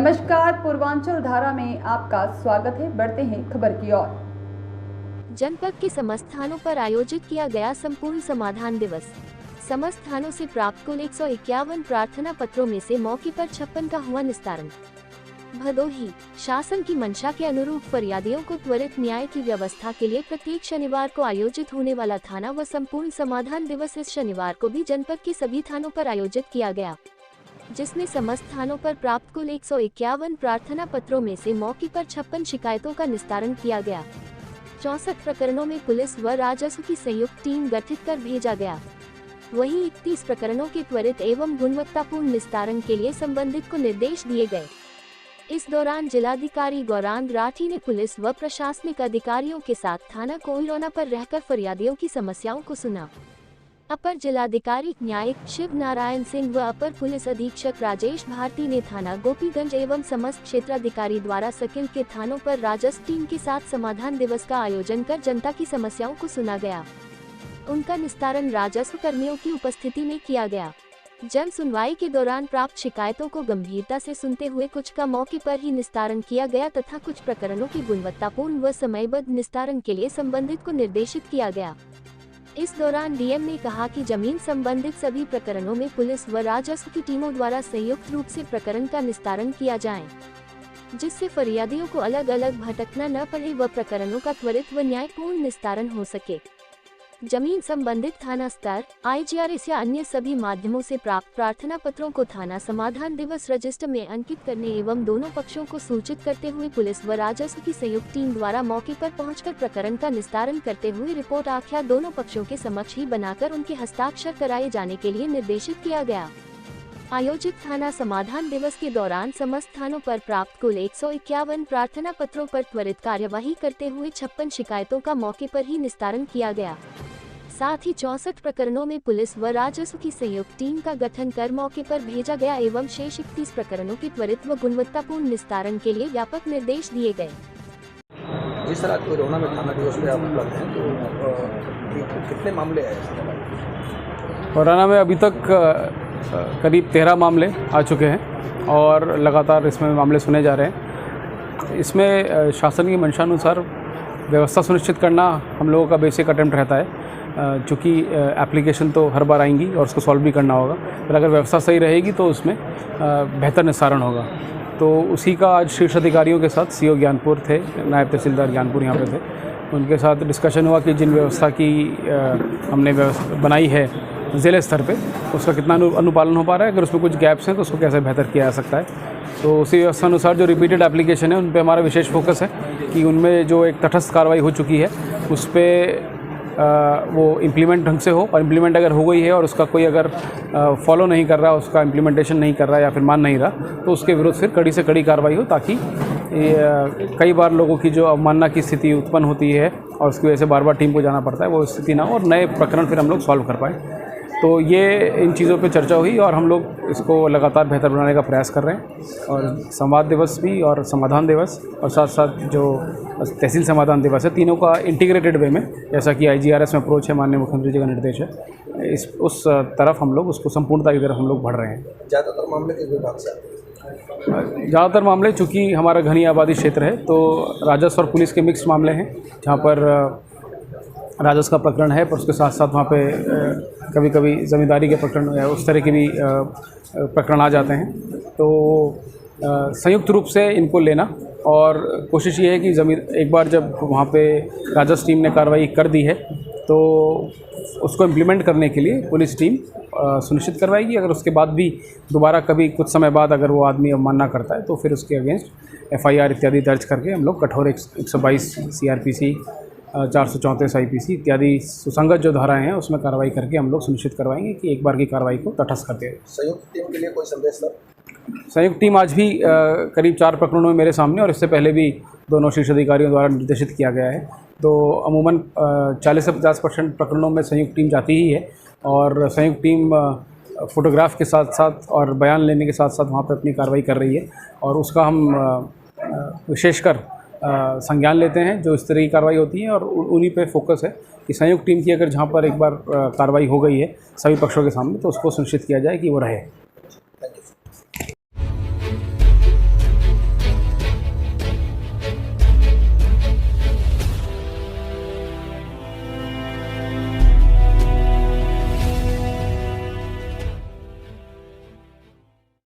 नमस्कार, पूर्वांचल धारा में आपका स्वागत है। बढ़ते हैं खबर की ओर। जनपद के समस्त थानों पर आयोजित किया गया संपूर्ण समाधान दिवस। समस्त थानों से प्राप्त कुल 151 प्रार्थना पत्रों में से मौके पर 56 का हुआ निस्तारण। भदोही शासन की मंशा के अनुरूप फरियादियों को त्वरित न्याय की व्यवस्था के लिए प्रत्येक शनिवार को आयोजित होने वाला थाना व संपूर्ण समाधान दिवस इस शनिवार को भी जनपद के सभी थानों पर आयोजित किया गया, जिसमें समस्त थानों पर प्राप्त कुल 151 प्रार्थना पत्रों में से मौके पर 56 शिकायतों का निस्तारण किया गया। 64 प्रकरणों में पुलिस व राजस्व की संयुक्त टीम गठित कर भेजा गया। वहीं 31 प्रकरणों के त्वरित एवं गुणवत्तापूर्ण निस्तारण के लिए संबंधित को निर्देश दिए गए। इस दौरान जिलाधिकारी गौरांग राठी ने पुलिस व प्रशासनिक अधिकारियों के साथ थाना कोइलोना पर रहकर फरियादियों की समस्याओं को सुना। अपर जिलाधिकारी न्यायिक शिव नारायण सिंह व अपर पुलिस अधीक्षक राजेश भारती ने थाना गोपीगंज एवं समस्त क्षेत्राधिकारी द्वारा सकिल के थानों पर राजस्व टीम के साथ समाधान दिवस का आयोजन कर जनता की समस्याओं को सुना गया। उनका निस्तारण राजस्व कर्मियों की उपस्थिति में किया गया। जन सुनवाई के दौरान प्राप्त शिकायतों को गंभीरता से सुनते हुए कुछ का मौके पर ही निस्तारण किया गया तथा कुछ प्रकरणों की गुणवत्तापूर्ण व समयबद्ध निस्तारण के लिए संबंधित को निर्देशित किया गया। इस दौरान डीएम ने कहा कि जमीन संबंधित सभी प्रकरणों में पुलिस व राजस्व की टीमों द्वारा संयुक्त रूप से प्रकरण का निस्तारण किया जाए, जिससे फरियादियों को अलग अलग भटकना न पड़े व प्रकरणों का त्वरित व न्यायपूर्ण निस्तारण हो सके। जमीन संबंधित थाना स्तर, IGRS या अन्य सभी माध्यमों से प्राप्त प्रार्थना पत्रों को थाना समाधान दिवस रजिस्टर में अंकित करने एवं दोनों पक्षों को सूचित करते हुए पुलिस व राजस्व की संयुक्त टीम द्वारा मौके पर पहुंचकर प्रकरण का निस्तारण करते हुए रिपोर्ट आख्या दोनों पक्षों के समक्ष ही बनाकर उनके हस्ताक्षर कराए जाने के लिए निर्देशित किया गया। आयोजित थाना समाधान दिवस के दौरान समस्त थानों पर प्राप्त कुल 151 प्रार्थना पत्रों पर त्वरित कार्यवाही करते हुए 56 शिकायतों का मौके पर ही निस्तारण किया गया। साथ ही 64 प्रकरणों में पुलिस व राजस्व की संयुक्त टीम का गठन कर मौके पर भेजा गया एवं शेष 31 प्रकरणों के त्वरित व गुणवत्तापूर्ण निस्तारण के लिए व्यापक निर्देश दिए गए। जिस तरह कोरोना में थाना दिवस में आप उपलब्ध हैं तो कितने मामले आए? कोरोना में अभी तक करीब 13 मामले आ चुके हैं और लगातार इसमें मामले सुने जा रहे हैं। इसमें शासन की मंशानुसार व्यवस्था सुनिश्चित करना हम लोगों का बेसिक अटेम्प्ट रहता है, चूँकि एप्लीकेशन तो हर बार आएंगी और उसको सॉल्व भी करना होगा, पर अगर व्यवस्था सही रहेगी तो उसमें बेहतर निस्तारण होगा। तो उसी का आज शीर्ष अधिकारियों के साथ CO ज्ञानपुर थे, नायब तहसीलदार ज्ञानपुर यहाँ पे थे, उनके साथ डिस्कशन हुआ कि जिन व्यवस्था की हमने बनाई है ज़िले स्तर पे उसका कितना अनुपालन हो पा रहा है, अगर उसमें कुछ गैप्स हैं तो उसको कैसे बेहतर किया जा सकता है। तो उसी व्यवस्था अनुसार जो रिपीटेड एप्लीकेशन है उन पे हमारा विशेष फोकस है कि उनमें जो एक तटस्थ कार्रवाई हो चुकी है उस पर वो इम्प्लीमेंट ढंग से हो, और इम्प्लीमेंट अगर हो गई है और उसका कोई अगर फॉलो नहीं कर रहा, उसका इम्प्लीमेंटेशन नहीं कर रहा या फिर मान नहीं रहा, तो उसके विरुद्ध फिर कड़ी से कड़ी कार्रवाई हो, ताकि कई बार लोगों की जो अवमानना की स्थिति उत्पन्न होती है और उसकी वजह से बार बार टीम को जाना पड़ता है, वो स्थिति ना हो और नए प्रकरण फिर हम लोग सॉल्व कर पाएँ। तो ये इन चीज़ों पे चर्चा हुई और हम लोग इसको लगातार बेहतर बनाने का प्रयास कर रहे हैं। और संवाद दिवस भी और समाधान दिवस और साथ साथ जो तहसील समाधान दिवस है, तीनों का इंटीग्रेटेड वे में, जैसा कि IGRS में अप्रोच है, माननीय मुख्यमंत्री जी का निर्देश है, उस तरफ हम लोग उसको संपूर्णता की तरफ हम लोग बढ़ रहे हैं। ज़्यादातर मामले किस विभाग से? ज़्यादातर मामले, चूँकि हमारा घनी आबादी क्षेत्र है तो राजस्व और पुलिस के मिक्स मामले हैं, जहाँ पर राजस्व का प्रकरण है, पर उसके साथ साथ वहाँ पे कभी कभी ज़मींदारी के प्रकरण उस तरह के भी प्रकरण आ जाते हैं। तो संयुक्त रूप से इनको लेना और कोशिश ये है कि एक बार जब वहाँ पे राजस्व टीम ने कार्रवाई कर दी है तो उसको इम्प्लीमेंट करने के लिए पुलिस टीम सुनिश्चित करवाएगी। अगर उसके बाद भी दोबारा कभी कुछ समय बाद अगर वो आदमी अवमानना करता है तो फिर उसके अगेंस्ट FIR इत्यादि दर्ज करके हम लोग कठोर 122 CRPC 434 IPC इत्यादि सुसंगत जो धाराएं हैं उसमें कार्रवाई करके हम लोग सुनिश्चित करवाएंगे कि एक बार की कार्रवाई को तटस्थ करते हैं। संयुक्त टीम के लिए कोई संदेश सर? संयुक्त टीम आज भी करीब 4 प्रकरणों में मेरे सामने और इससे पहले भी दोनों शीर्ष अधिकारियों द्वारा निर्देशित किया गया है। तो अमूमन 40 से 50% प्रकरणों में संयुक्त टीम जाती ही है और संयुक्त टीम फोटोग्राफ के साथ साथ और बयान लेने के साथ साथ वहाँ पर अपनी कार्रवाई कर रही है और उसका हम विशेषकर संज्ञान लेते हैं जो इस तरह की कार्रवाई होती है और उन्हीं पे फोकस है कि संयुक्त टीम की अगर जहाँ पर एक बार कार्रवाई हो गई है सभी पक्षों के सामने तो उसको सुनिश्चित किया जाए कि वो रहे।